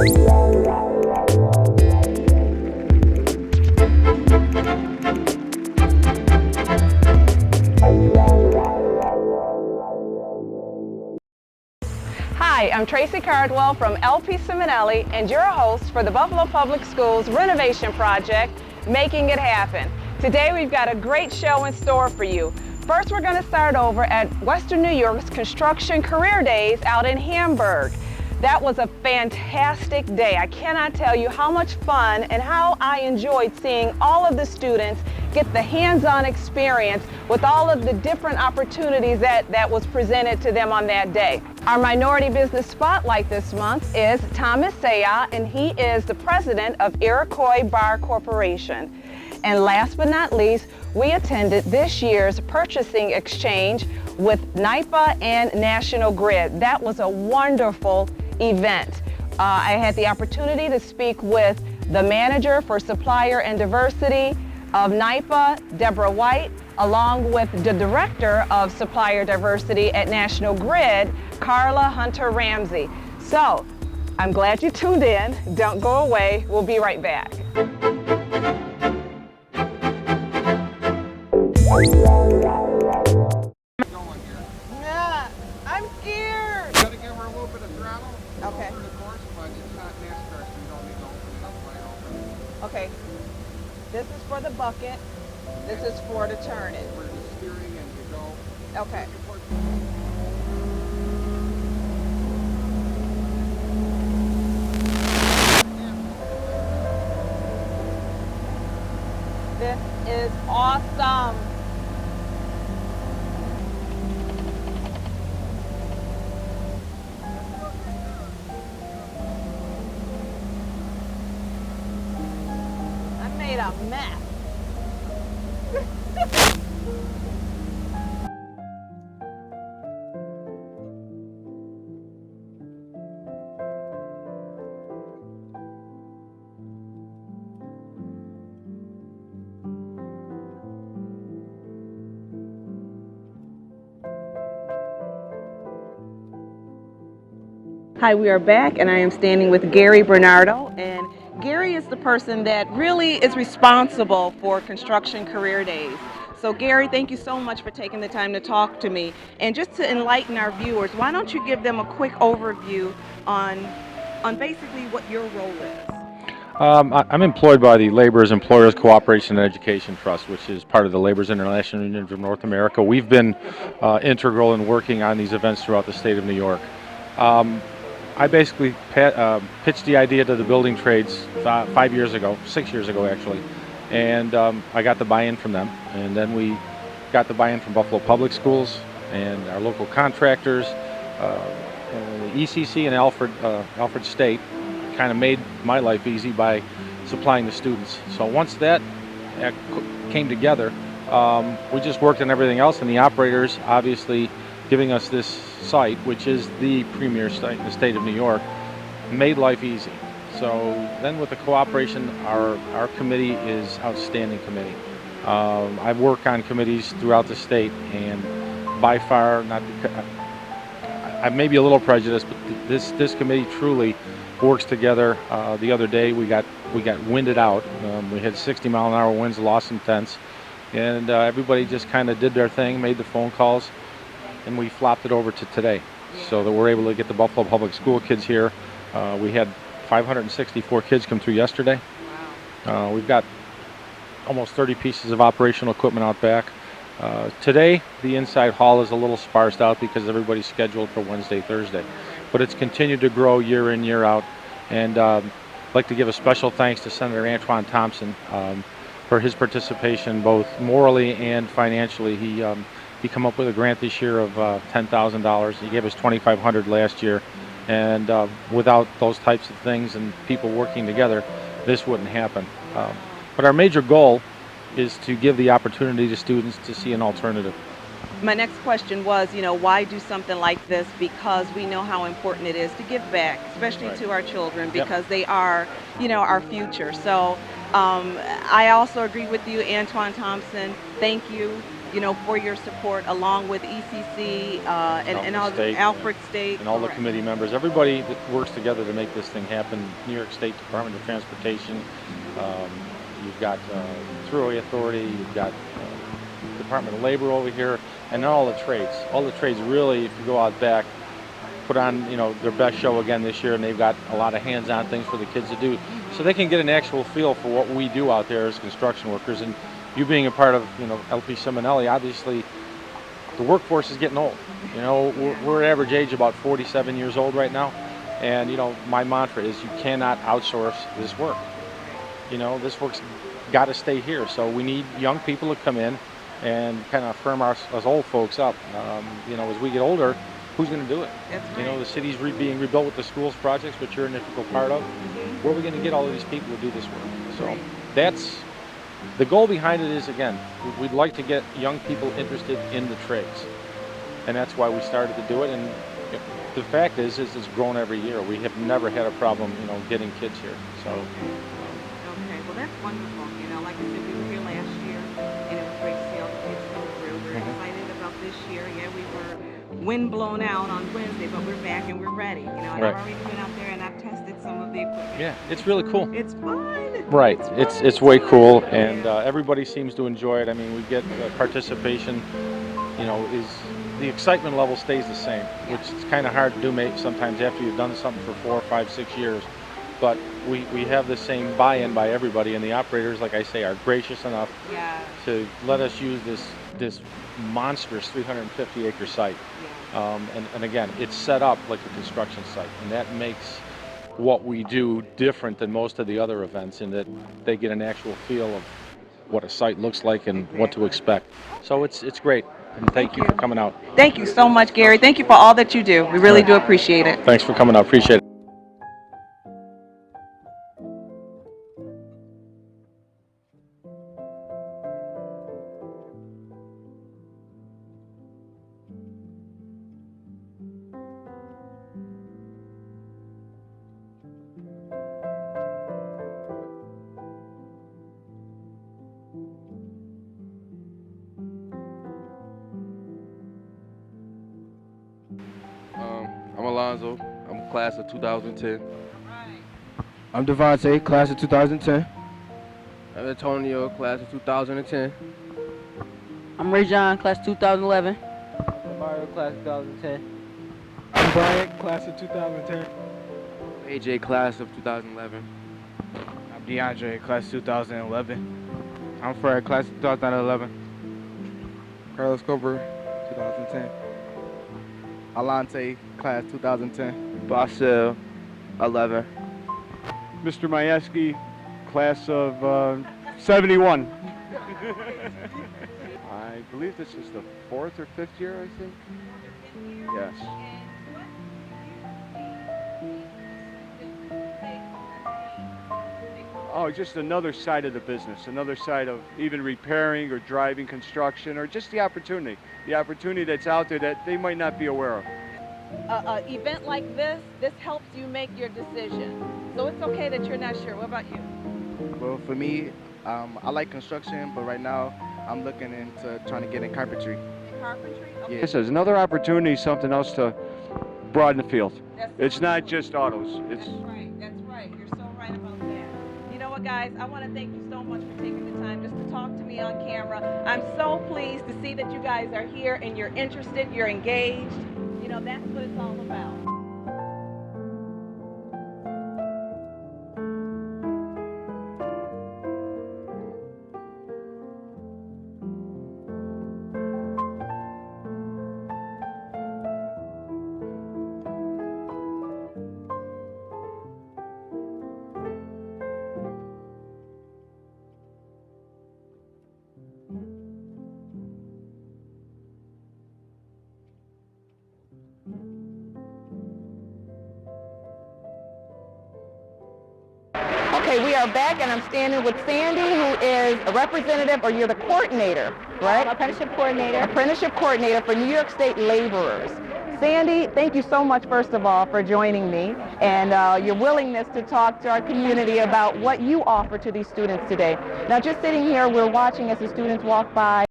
Hi, I'm Tracy Cardwell from LP Simonelli and your host for the Buffalo Public Schools renovation project, Making It Happen. Today we've got a great show in store for you. First, we're going to start over at Western New York's Construction Career Days out in Hamburg. That was a fantastic day. I cannot tell you how much fun and how I enjoyed seeing all of the students get the hands-on experience with all of the different opportunities that was presented to them on that day. Our Minority Business Spotlight this month is Thomas Saya, and he is the president of Iroquois Bar Corporation. And last but not least, we attended this year's purchasing exchange with NYPA and National Grid. That was a wonderful event. I had the opportunity to speak with the manager for supplier and diversity of NYPA, Deborah White, along with the director of supplier diversity at National Grid, Carla Hunter Ramsey. So, I'm glad you tuned in. Don't go away. We'll be right back. Yeah, I'm scared. You gotta give her a little bit of throttle. Okay. Over the course, but it's not NASCAR, so you don't need to open it up wide open. Okay. This is for the bucket. This is for to turn it. For the steering and to go. Okay. This is awesome. I made a mess. Hi, we are back, and I am standing with Gary Bernardo, and Gary is the person that really is responsible for Construction Career Days. So Gary, thank you so much for taking the time to talk to me. And just to enlighten our viewers, why don't you give them a quick overview on basically what your role is? I'm employed by the Laborers Employers Cooperation and Education Trust, which is part of the Laborers International Union of North America. We've been integral in working on these events throughout the state of New York. I basically pitched the idea to the building trades 5 years ago, 6 years ago actually, and I got the buy-in from them. And then we got the buy-in from Buffalo Public Schools and our local contractors, and the ECC and Alfred State kind of made my life easy by supplying the students. So once that came together, we just worked on everything else, and the operators obviously giving us this site, which is the premier site in the state of New York, made life easy. So then with the cooperation, our committee is outstanding committee. I've worked on committees throughout the state, and by far, I may be a little prejudiced, but this committee truly works together. The other day we got winded out. We had 60-mile-an-hour winds, lost some tents, and everybody just kind of did their thing, made the phone calls, and we flopped it over to today, so that we're able to get the Buffalo Public School kids here. We had 564 kids come through yesterday. Wow. We've got almost 30 pieces of operational equipment out back. Today, the inside hall is a little sparsed out because everybody's scheduled for Wednesday, Thursday. But it's continued to grow year in, year out. And I'd like to give a special thanks to Senator Antoine Thompson for his participation, both morally and financially. He come up with a grant this year of $10,000. He gave us $2,500 last year, and without those types of things and people working together, this wouldn't happen. But our major goal is to give the opportunity to students to see an alternative. My next question was, why do something like this? Because we know how important it is to give back, especially Right. to our children, because they are, our future. So I also agree with you, Antoine Thompson. Thank you for your support, along with ECC and all the State. Alfred State. And all the Correct. committee members, everybody that works together to make this thing happen. New York State Department of Transportation, you've got Thruway Authority, you've got Department of Labor over here, and all the trades. All the trades really, if you go out back, put on their best show again this year, and they've got a lot of hands-on things for the kids to do, so they can get an actual feel for what we do out there as construction workers. And you being a part of LP Simonelli, obviously the workforce is getting old. We're average age about 47 years old right now, and my mantra is you cannot outsource this work. This work's got to stay here, so we need young people to come in and kind of firm us old folks up. As we get older, who's going to do it? That's right. The city's being rebuilt with the schools projects, which you're an integral part of. Where are we going to get all of these people to do this work? So that's the goal behind it. Is, again, we'd like to get young people interested in the trades, and that's why we started to do it. And the fact is it's grown every year. We have never had a problem, getting kids here. So. Okay, well that's wonderful. Like I said, we were here last year, and it was great to see all the kids come through. We're excited about this year. Yeah, we were wind blown out on Wednesday, but we're back and we're ready. And I've already been out there and I've tested some of the equipment. Yeah, it's really cool. It's fun. Right, it's way cool, and everybody seems to enjoy it. I mean, we get participation. Is the excitement level stays the same, which is kind of hard to do sometimes after you've done something for 4, 5, 6 years. But we have the same buy-in by everybody, and the operators, like I say, are gracious enough to let us use this monstrous 350-acre site. And again, it's set up like a construction site, and that makes what we do different than most of the other events, in that they get an actual feel of what a site looks like and what to expect. So it's great, and thank you for coming out. Thank you so much, Gary. Thank you for all that you do. We really do appreciate it. Thanks for coming out. Appreciate it. I'm Alonzo. I'm class of 2010. I'm Devontae, class of 2010. I'm Antonio, class of 2010. I'm Ray John, class 2011. I'm Mario, class 2010. I'm Brian, class of 2010. AJ, class of 2011. I'm DeAndre, class 2011. I'm Fred, class 2011. Carlos Cooper, 2010. Alante, class 2010. Basel, 11. Mr. Majewski, class of 71. I believe this is the 4th or 5th year, I think. Yes. Oh, just another side of the business, another side of even repairing or driving construction, or just the opportunity that's out there that they might not be aware of. An event like this helps you make your decision. So it's okay that you're not sure. What about you? Well, for me, I like construction, but right now I'm looking into trying to get in carpentry. Carpentry? Okay. Yeah. This is another opportunity, something else to broaden the field. That's It's so not true. just autos. That's right. That's right. You're so right about that. You know what, guys? I want to thank you so much for taking the time just to talk to me on camera. I'm so pleased to see that you guys are here and you're interested, you're engaged. That's what it's all about. Okay, we are back, and I'm standing with Sandy, who is a representative, or you're the coordinator, right? Apprenticeship coordinator. Apprenticeship coordinator for New York State laborers. Sandy, thank you so much, first of all, for joining me and your willingness to talk to our community about what you offer to these students today. Now, just sitting here, we're watching as the students walk by.